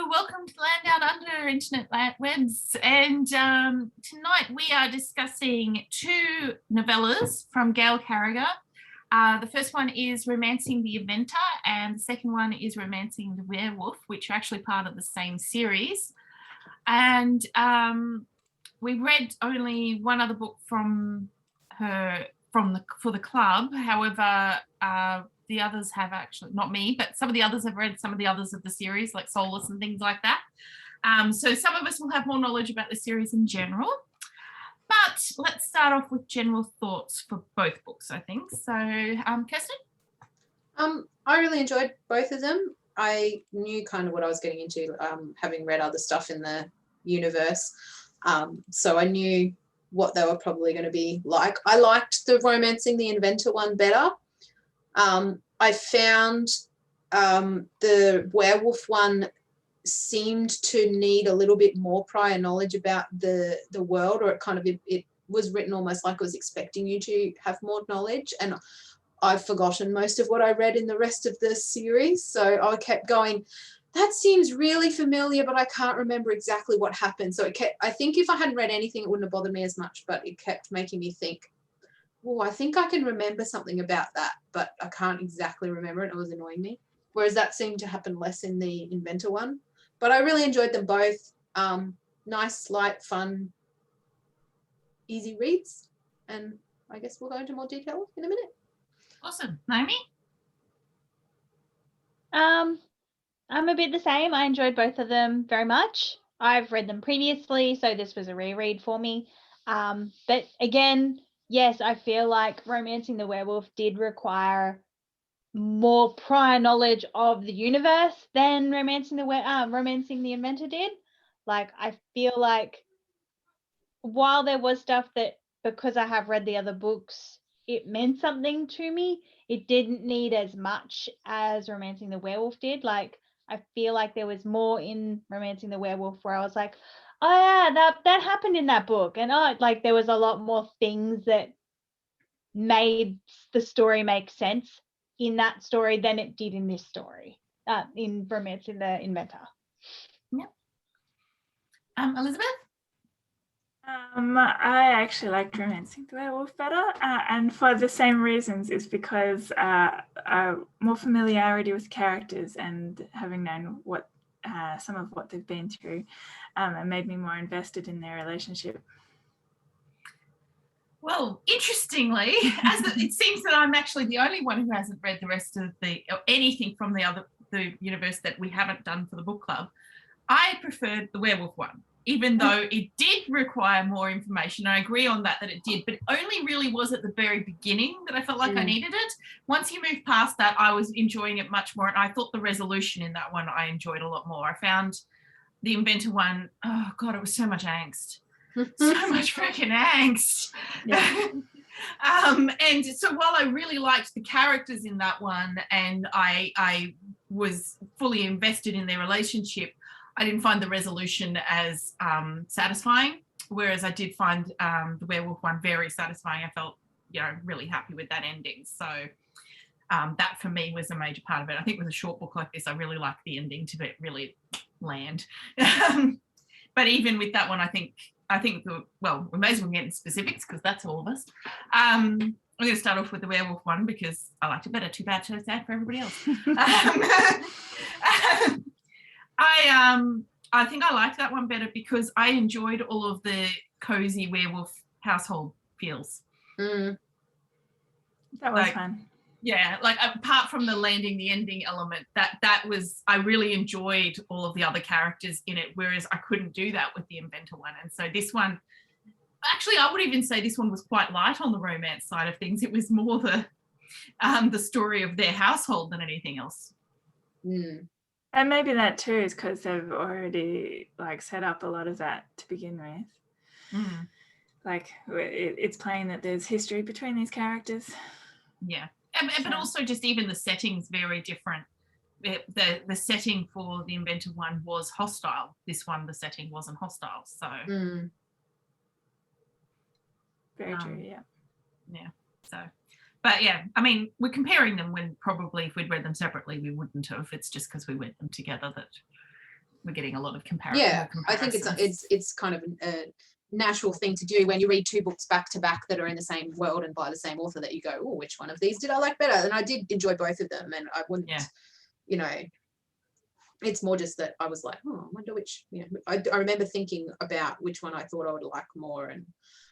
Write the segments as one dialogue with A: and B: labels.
A: welcome to Land Down Under Internet Webs. And tonight we are discussing two novellas from Gail Carriger. The first one is Romancing the Inventor, and the second one is Romancing the Werewolf, which are actually part of the same series. And we read only one other book from her for the club. However, the others have actually, not me, but some of the others have read some of the others of the series, like Soulless and things like that. So some of us will have more knowledge about the series in general. But let's start off with general thoughts for both books, I think. So, Kirsten?
B: I really enjoyed both of them. I knew kind of what I was getting into, having read other stuff in the universe. So I knew what they were probably going to be like. I liked the Romancing the Inventor one better. I found the Werewolf one seemed to need a little bit more prior knowledge about the world, or it was written almost like it was expecting you to have more knowledge, and I've forgotten most of what I read in the rest of the series, so I kept going, that seems really familiar, but I can't remember exactly what happened. So I think if I hadn't read anything, it wouldn't have bothered me as much, but it kept making me think, oh, I think I can remember something about that, but I can't exactly remember it. It was annoying me. Whereas that seemed to happen less in the Inventor one. But I really enjoyed them both. Nice, light, fun, easy reads. And I guess we'll go into more detail in a minute.
A: Awesome. Naomi?
C: I'm a bit the same. I enjoyed both of them very much. I've read them previously, so this was a reread for me. But again, yes, I feel like Romancing the Werewolf did require more prior knowledge of the universe than Romancing the Inventor did. Like, I feel like while there was stuff that, because I have read the other books, it meant something to me, it didn't need as much as Romancing the Werewolf did. Like, I feel like there was more in Romancing the Werewolf where I was like, oh yeah, that happened in that book, and like there was a lot more things that made the story make sense in that story than it did in this story, in Romancing the Inventor.
A: Yep. Elizabeth?
D: I actually liked Romancing the Werewolf better, and for the same reasons. Is because more familiarity with characters and having known what some of what they've been through, it made me more invested in their relationship.
A: Well, interestingly, it seems that I'm actually the only one who hasn't read the rest of anything from the universe that we haven't done for the book club. I preferred the Werewolf one, even though it did require more information. I agree on that it did, but it only really was at the very beginning that I felt like I needed it. Once you move past that, I was enjoying it much more, and I thought the resolution in that one I enjoyed a lot more. I found the Inventor one, oh God, it was so much angst. So much freaking angst. Yeah. And so while I really liked the characters in that one and I was fully invested in their relationship, I didn't find the resolution as satisfying, whereas I did find the Werewolf one very satisfying. I felt, really happy with that ending. So that for me was a major part of it. I think with a short book like this, I really like the ending to be really land. But even with that one, I think we may as well get into specifics because that's all of us. I'm going to start off with the Werewolf one because I liked it better. Too bad, so sad for everybody else. I think I liked that one better because I enjoyed all of the cozy werewolf household feels.
D: That was fun.
A: Yeah, like apart from the landing the ending element, that was, I really enjoyed all of the other characters in it, whereas I couldn't do that with the Inventor one. And so this one, actually I would even say this one was quite light on the romance side of things. It was more the story of their household than anything else.
D: And maybe that too is because they've already set up a lot of that to begin with. Like it's plain that there's history between these characters.
A: Yeah. But also just even the setting's very different. The setting for the Inventor one was hostile. This one, the setting wasn't hostile. So
D: very true, yeah.
A: Yeah. So, but yeah, I mean, we're comparing them when probably if we'd read them separately, we wouldn't have. It's just because we read them together that we're getting a lot of comparison.
B: Yeah, I think it's kind of a natural thing to do when you read two books back to back that are in the same world and by the same author, that you go, oh, which one of these did I like better? And I did enjoy both of them, and I wouldn't, you know, it's more just that I was like, oh, I wonder which, you know, I remember thinking about which one I thought I would like more. And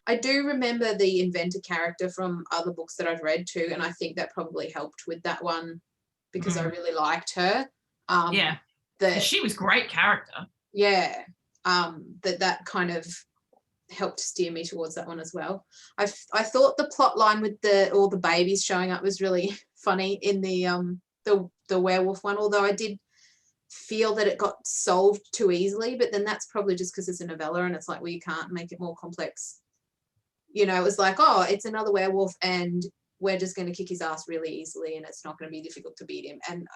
B: I do remember the Inventor character from other books that I've read too, and I think that probably helped with that one because I really liked her.
A: She was great character.
B: Yeah, that kind of helped steer me towards that one as well. I thought the plot line with all the babies showing up was really funny in the werewolf one, although I did feel that it got solved too easily, but then that's probably just because it's a novella and it's like, well, you can't make it more complex. You know, it was like, oh, it's another werewolf and we're just going to kick his ass really easily and it's not going to be difficult to beat him. And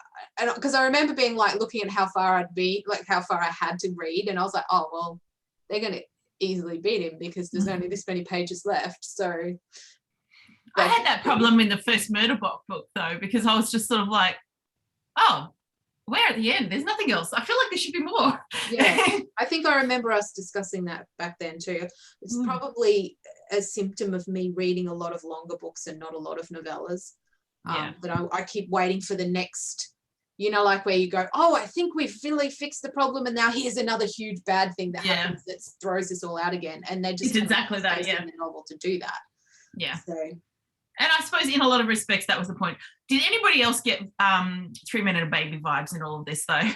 B: because I remember being like looking at how far I had to read, and I was like, oh, well, they're going to easily beat him because there's only this many pages left. So
A: I had that problem in the first Murderbot book though, because I was just sort of like, oh, we're at the end, there's nothing else. I feel like there should be more.
B: Yeah, I think I remember us discussing that back then too. It's probably a symptom of me reading a lot of longer books and not a lot of novellas. That I keep waiting for the next, you know, like where you go, oh, I think we've really fixed the problem and now here's another huge bad thing that happens that throws this all out again. And they're just
A: it's exactly that,
B: in the novel to do that.
A: Yeah.
B: So,
A: and I suppose in a lot of respects that was the point. Did anybody else get 3 Men and a Baby vibes in all of this though?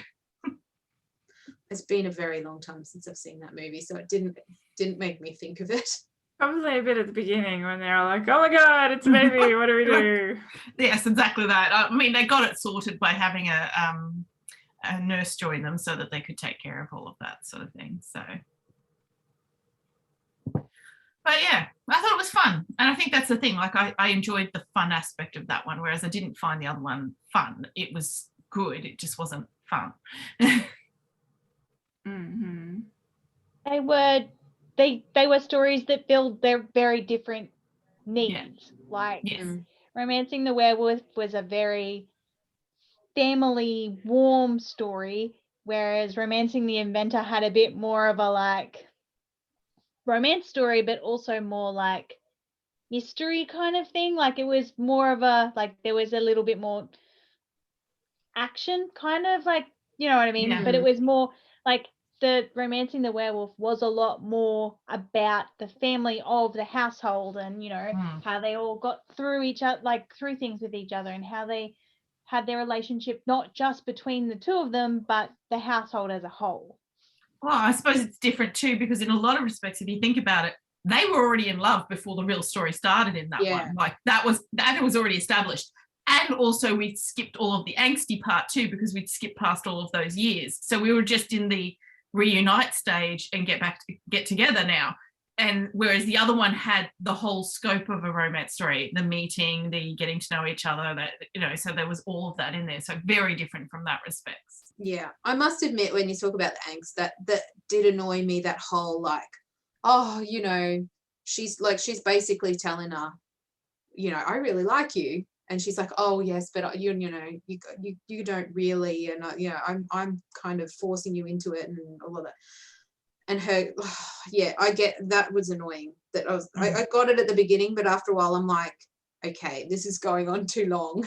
B: It's been a very long time since I've seen that movie, so it didn't make me think of it.
D: Probably a bit at the beginning when they're all like, oh my God, it's a baby, what do we do?
A: Yes, exactly that. I mean, they got it sorted by having a nurse join them so that they could take care of all of that sort of thing. So, but yeah, I thought it was fun. And I think that's the thing. Like I enjoyed the fun aspect of that one, whereas I didn't find the other one fun. It was good. It just wasn't fun.
D: Mm-hmm.
C: They were stories that filled their very different needs. Romancing the Werewolf was a very family warm story, whereas Romancing the Inventor had a bit more of a like romance story, but also more like mystery kind of thing. Like it was more of a, like there was a little bit more action kind of, like, you know what I mean?
A: Yeah.
C: But it was more like the Romancing the Werewolf was a lot more about the family of the household and, you know, how they all got through each other, like through things with each other, and how they had their relationship, not just between the two of them, but the household as a whole.
A: Well, I suppose it's different too, because in a lot of respects, if you think about it, they were already in love before the real story started in that one. Like that was already established. And also we skipped all of the angsty part too, because we'd skipped past all of those years. So we were just in the reunite stage and get together now. And whereas the other one had the whole scope of a romance story, the meeting, the getting to know each other, that, you know, so there was all of that in there. So very different from that respects.
B: Yeah, I must admit, when you talk about the angst, that did annoy me, that whole like, oh, you know, she's basically telling her, you know, I really like you. And she's like, oh yes, but you know, you don't really, and you know, I'm kind of forcing you into it and all of that. And her, I get that was annoying. That I got it at the beginning, but after a while, I'm like, okay, this is going on too long.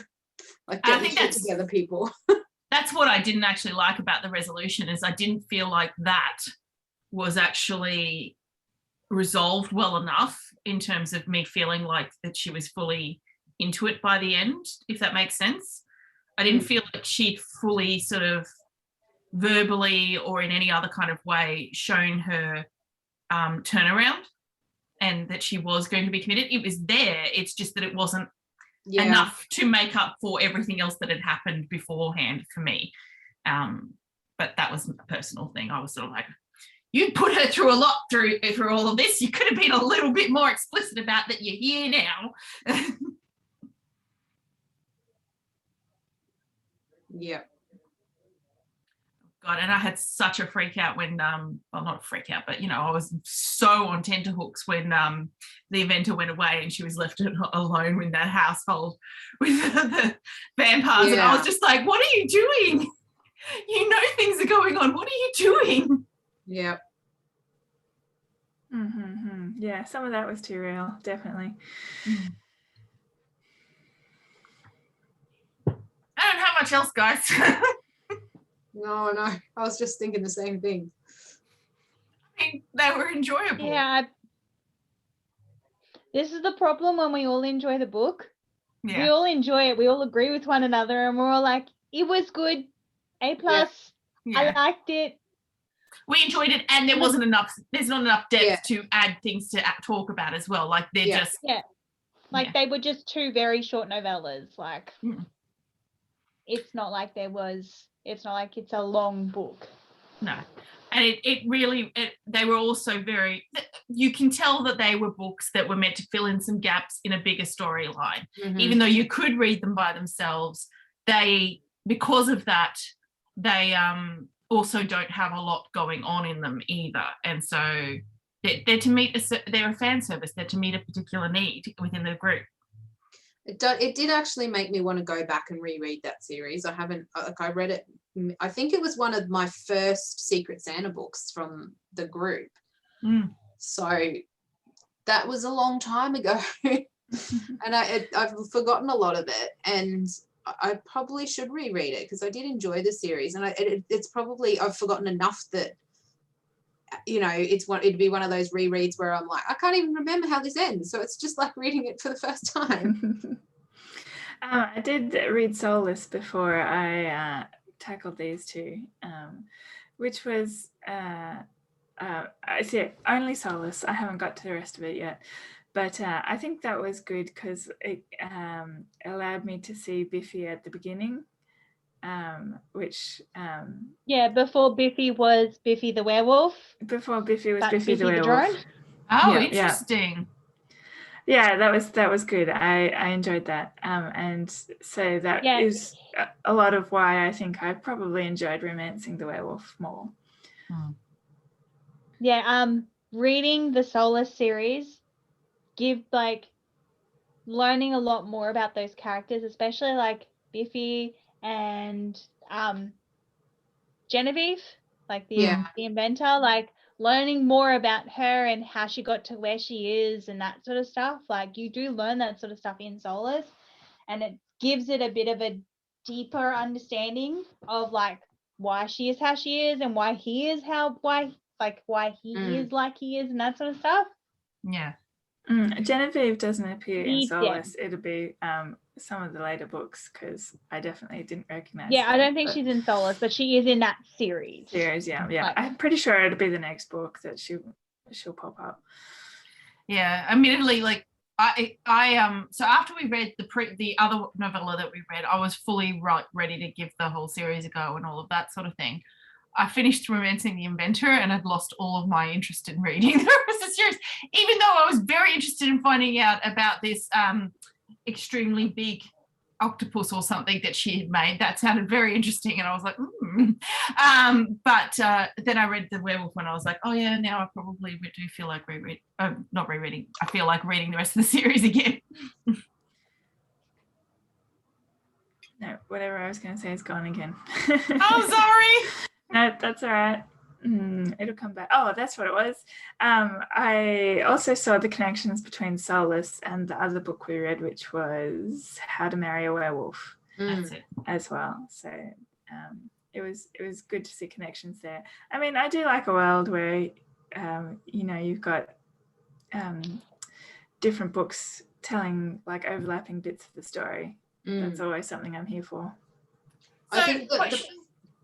B: Like, get your shit together, people.
A: That's what I didn't actually like about the resolution, is I didn't feel like that was actually resolved well enough in terms of me feeling like that she was fully into it by the end, if that makes sense. I didn't feel like she'd fully sort of verbally or in any other kind of way shown her turnaround and that she was going to be committed. It was there, it's just that it wasn't enough to make up for everything else that had happened beforehand for me. But that was a personal thing. I was sort of like, you put her through a lot through all of this. You could have been a little bit more explicit about that you're here now.
B: Yeah.
A: God, and I had such a freak out when, well, not a freak out, but, you know, I was so on tenterhooks when the Inventor went away and she was left alone in that household with the vampires. And I was just like, what are you doing? You know things are going on. What are you doing?
B: Yeah.
D: Yeah, some of that was too real, definitely.
A: I don't have much else, guys.
B: No. I was just thinking the same thing.
A: I mean, they were enjoyable.
C: Yeah. This is the problem when we all enjoy the book.
A: Yeah.
C: We all enjoy it. We all agree with one another, and we're all like, "It was good, A+.
A: Yeah.
C: I liked it."
A: We enjoyed it, and there wasn't enough. There's not enough depth
B: Yeah.
A: to add things to talk about as well. Like they're
B: Yeah.
A: just
C: Like they were just two very short novellas. Like it's not like it's not like it's a long book.
A: No. And it really, they were also very, you can tell that they were books that were meant to fill in some gaps in a bigger storyline. Even though you could read them by themselves, because of that, they also don't have a lot going on in them either. And so they're to meet, they're a fan service, they're to meet a particular need within the group.
B: It did actually make me want to go back and reread that series. I haven't, like, I read it, I think it was one of my first Secret Santa books from the group. So that was a long time ago. And I've forgotten a lot of it, and I probably should reread it because I did enjoy the series, and it's probably, I've forgotten enough that, you know, it'd be one of those rereads where I'm like, I can't even remember how this ends, so it's just like reading it for the first time.
D: I did read Soulless before I tackled these two, which was I see only Soulless. I haven't got to the rest of it yet, but I think that was good because it allowed me to see Biffy at the beginning, which
C: before Biffy was Biffy the werewolf.
D: Before Biffy was
C: That's
D: Biffy the werewolf.
C: drone.
A: Oh,
D: Yeah,
A: interesting.
D: Yeah, that was good. I enjoyed that, and so that is a lot of why I think I probably enjoyed Romancing the Werewolf more.
C: Reading the Soulless series give learning a lot more about those characters, especially like Biffy and Genevieve, like the inventor, like learning more about her and how she got to where she is and that sort of stuff. Like you do learn that sort of stuff in Soulless, and it gives it a bit of a deeper understanding of like why she is how she is and why he is why he is like he is and that sort of stuff.
A: Yeah.
D: Genevieve doesn't appear in Soulless. It'll be some of the later books because I definitely didn't recognize her.
C: I don't think she's in Soulless, but she is in that series.
D: Yeah. I'm pretty sure it'll be the next book that she'll pop up.
A: Yeah, admittedly, like I so after we read the other novella that we read, I was fully ready to give the whole series a go and all of that sort of thing. I finished Romancing the Inventor and I'd lost all of my interest in reading the rest of the series, even though I was very interested in finding out about this extremely big octopus or something that she had made. That sounded very interesting, and I was like, but then I read the Werewolf one. I was like, oh yeah, now I probably do feel like not rereading. I feel like reading the rest of the series again.
D: No, whatever I was going to say is gone again.
A: Oh, sorry.
D: No, that's all right. It'll come back. Oh, that's what it was. I also saw the connections between Soulless and the other book we read, which was How to Marry a Werewolf.
A: That's it.
D: As well. So it was good to see connections there. I mean, I do like a world where you've got different books telling like overlapping bits of the story. That's always something I'm here for.
A: So,
B: I think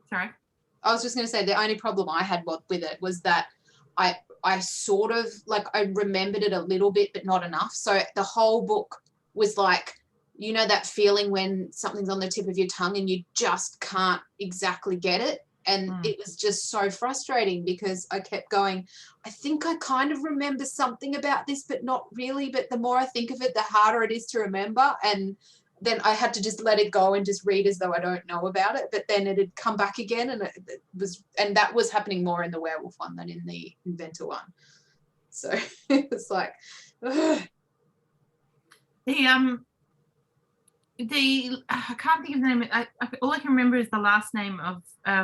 A: sorry.
B: I was just going to say the only problem I had with it was that I sort of like I remembered it a little bit, but not enough. So the whole book was like, you know, that feeling when something's on the tip of your tongue and you just can't exactly get it. And it was just so frustrating because I kept going, I think I kind of remember something about this, but not really. But the more I think of it, the harder it is to remember. And then I had to just let it go and just read as though I don't know about it. But then it had come back again, and that was happening more in the Werewolf one than in the Inventor one. So it was like, ugh.
A: I can't think of the name. All I can remember is the last name of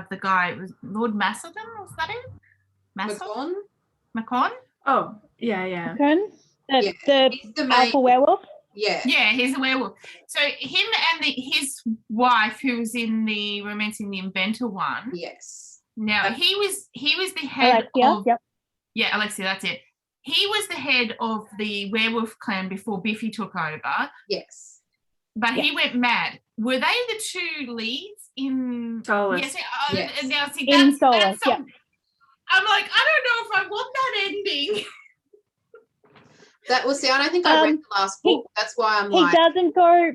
A: the guy. It was Lord Macedon. Was that it?
B: Macconnell?
A: Macconnell?
D: Oh, yeah.
C: Cocoon,
B: Yeah,
C: the
B: he's the main.
C: alpha werewolf.
B: Yeah.
A: Yeah, he's a werewolf. So him and his wife, who was in the Romancing the Inventor one.
B: Yes.
A: Now he was the head
C: Alexia,
A: of.
C: yep.
A: Yeah, Alexia, that's it. He was the head of the werewolf clan before Biffy took over.
B: Yes.
A: But he went mad. Were they the two leads in
D: Soulless?
A: Yes.
B: Yes.
A: Now see,
C: In
A: that's
C: Soulless,
A: some, I'm like, I don't know if I want that ending.
B: That was I don't think I read the last book. That's why I'm
C: He
B: like,
C: doesn't go,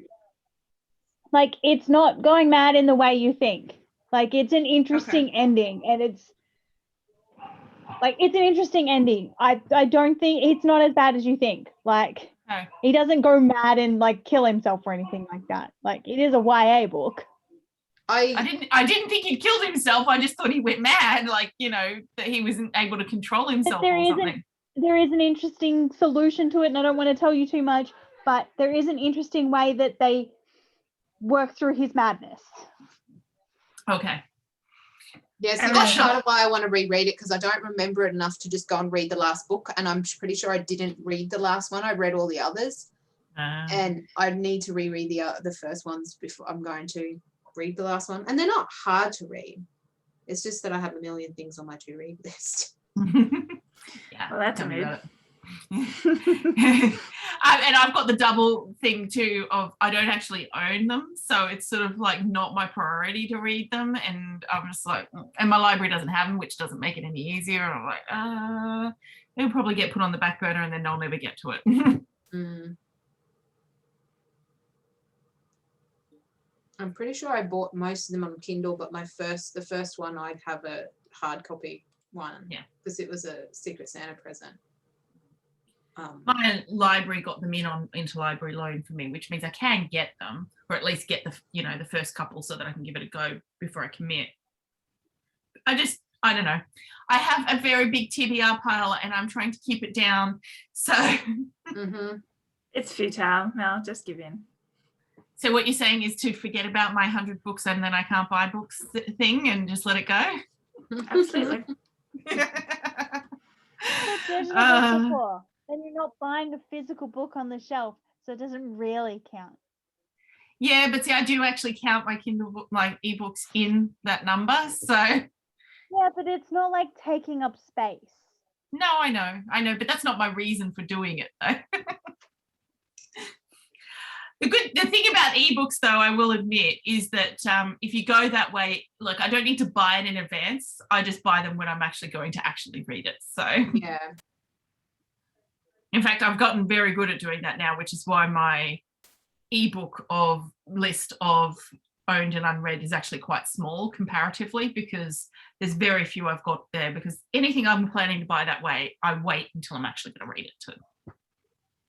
C: like, it's not going mad in the way you think. Like, it's an interesting ending, and it's an interesting ending. I don't think it's not as bad as you think. Like, he doesn't go mad and like kill himself or anything like that. Like, it is a YA book.
A: I didn't think he killed himself. I just thought he went mad, like, that he wasn't able to control himself or something.
C: There is an interesting solution to it, and I don't want to tell you too much, but there is an interesting way that they work through his madness.
A: Okay.
B: Yeah, so that's part of why I want to reread it, because I don't remember it enough to just go and read the last book, and I'm pretty sure I didn't read the last one. I read all the others, and I need to reread the first ones before I'm going to read the last one. And they're not hard to read. It's just that I have a million things on my to-read list.
A: Yeah,
D: well, that's a mood.
A: And I've got the double thing too of I don't actually own them, so it's sort of like not my priority to read them, and I'm just like, and my library doesn't have them, which doesn't make it any easier. And I'm like, they'll probably get put on the back burner, and then I'll never get to it.
B: I'm pretty sure I bought most of them on Kindle, but the first one I'd have a hard copy one.
A: Yeah,
B: because it was a Secret Santa present.
A: My library got them in on interlibrary loan for me, which means I can get them, or at least get the first couple, so that I can give it a go before I commit. I don't know. I have a very big TBR pile, and I'm trying to keep it down. So
D: it's futile. Mel, just give in.
A: So what you're saying is to forget about my 100 books and then I can't buy books thing and just let it go?
D: Absolutely.
C: Then you're not buying a physical book on the shelf, so it doesn't really count.
A: Yeah, but see, I do actually count my Kindle book, my ebooks in that number. So
C: yeah, but it's not like taking up space.
A: No, I know, but that's not my reason for doing it, though. The thing about ebooks, though, I will admit, is that if you go that way, like, I don't need to buy it in advance. I just buy them when I'm actually going to actually read it. So
B: yeah.
A: In fact, I've gotten very good at doing that now, which is why my ebook list of owned and unread is actually quite small comparatively, because there's very few I've got there, because anything I'm planning to buy that way, I wait until I'm actually going to read it to.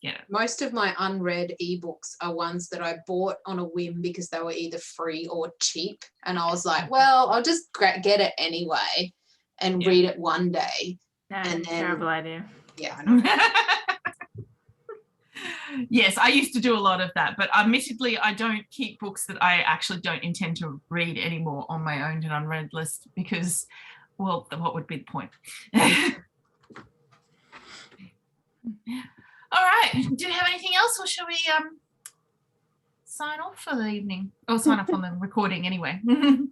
A: Yeah.
B: Most of my unread ebooks are ones that I bought on a whim because they were either free or cheap. And I was like, well, I'll just get it anyway and read it one day.
D: No,
B: and then,
D: terrible idea.
B: Yeah, I know.
A: Yes, I used to do a lot of that, but admittedly, I don't keep books that I actually don't intend to read anymore on my owned and unread list because, well, what would be the point? All right. Do you have anything else, or shall we sign off for the evening? Or sign off on the recording anyway. We're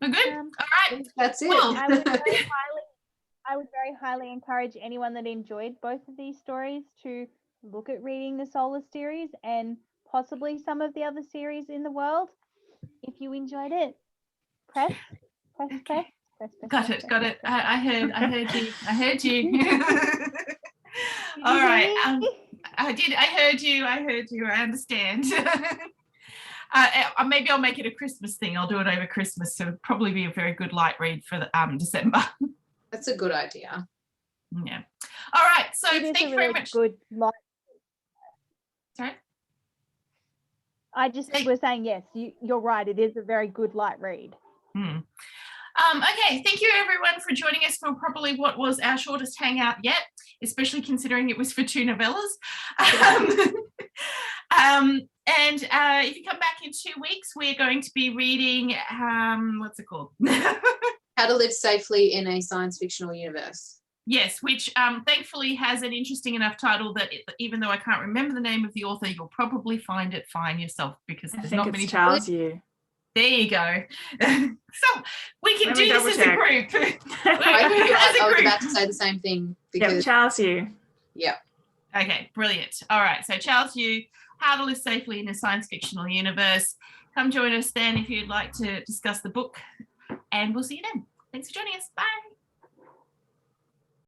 A: good? All right.
B: That's it.
A: Well,
C: I would very highly encourage anyone that enjoyed both of these stories to look at reading the Soulless series and possibly some of the other series in the world. If you enjoyed it, press. Got
A: it. I heard you. All right. I did. I heard you. I understand. Maybe I'll make it a Christmas thing. I'll do it over Christmas, so it'll probably be a very good light read for the December.
B: That's a good idea.
A: Yeah. All right. So thank you very much.
C: Good light.
A: Sorry?
C: I just was saying, yes, you're right. It is a very good light read.
A: Okay, thank you everyone for joining us for probably what was our shortest hangout yet, especially considering it was for 2 novellas. And if you come back in 2 weeks, we're going to be reading, what's it called?
B: How to Live Safely in a Science Fictional Universe.
A: Yes, which thankfully has an interesting enough title that even though I can't remember the name of the author, you'll probably find it fine yourself, because
D: I
A: there's
D: think
A: not
D: it's
A: many
D: Charles Yu.
A: There you go. So we can
D: Let me
A: do this as a
D: double
A: group.
B: I
A: As a
B: was
A: group.
B: about to say the same thing
D: Yep,
B: because
D: Charles Yu.
B: yeah.
A: Okay, brilliant. All right, so Charles Yu, How to Live Safely in a Science Fictional Universe. Come join us then if you'd like to discuss the book, and we'll see you then. Thanks for joining us. Bye.